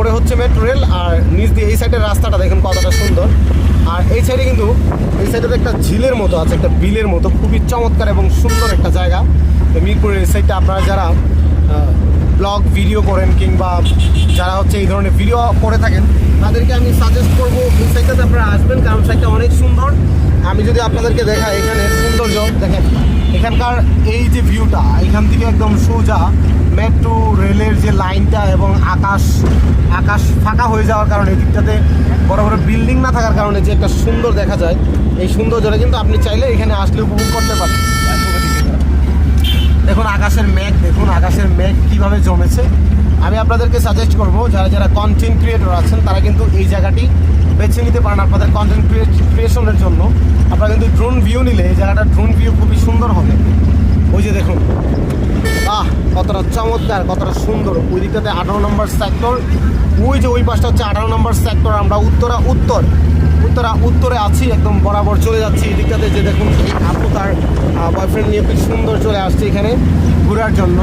উপরে হচ্ছে metro rail, আর নিচ দিয়ে এই সাইডের রাস্তাটা দেখুন কতটা সুন্দর। আর এই সাইডে কিন্তু এই সাইডে একটা ঝিলের মতো আছে, একটা বিলের মতো, খুবই চমৎকার এবং সুন্দর একটা জায়গা। মিরপুরের এই সাইডটা আপনারা যারা ব্লগ ভিডিও করেন কিংবা যারা হচ্ছে এই ধরনের ভিডিও করে থাকেন তাদেরকে আমি সাজেস্ট করবো এই সাইডটাতে আপনারা আসবেন, কারণ সাইডটা অনেক সুন্দর। আমি যদি আপনাদেরকে দেখাই এখানে সৌন্দর্য দেখেন, এখানকার এই যে ভিউটা, এখান থেকে একদম সোজা মেট্রো রেলের যে লাইনটা এবং আকাশ ফাঁকা হয়ে যাওয়ার কারণে এদিকটাতে বড় বড় বিল্ডিং না থাকার কারণে যে একটা সুন্দর দেখা যায়, এই সৌন্দর্যটা কিন্তু আপনি চাইলে এখানে আসলে উপভোগ করতে পারেন। দেখুন আকাশের মেঘ, দেখুন আকাশের মেঘ কীভাবে জমেছে। আমি আপনাদেরকে সাজেস্ট করব যারা যারা কন্টেন্ট ক্রিয়েটর আছেন তারা কিন্তু এই জায়গাটি বেছে নিতে পারেন আপনাদের কন্টেন্ট ক্রিয়েশনের জন্য। আপনারা কিন্তু ড্রোন ভিউ নিলে এই জায়গাটা ড্রোন ভিউ খুবই সুন্দর হবে। ওই যে দেখুন, কতটা চমৎকার, কতটা সুন্দর। ওই দিকটাতে 18 নম্বর সেক্টর, ওই যে ওই পাশটা হচ্ছে 18 নম্বর সেক্টর। আমরা উত্তরে আছি, একদম বরাবর চলে যাচ্ছি এই দিকটাতে। যে দেখুন এই আপু তার বয়ফ্রেন্ড নিয়ে খুব সুন্দর চলে আসছে এখানে ঘোরার জন্য।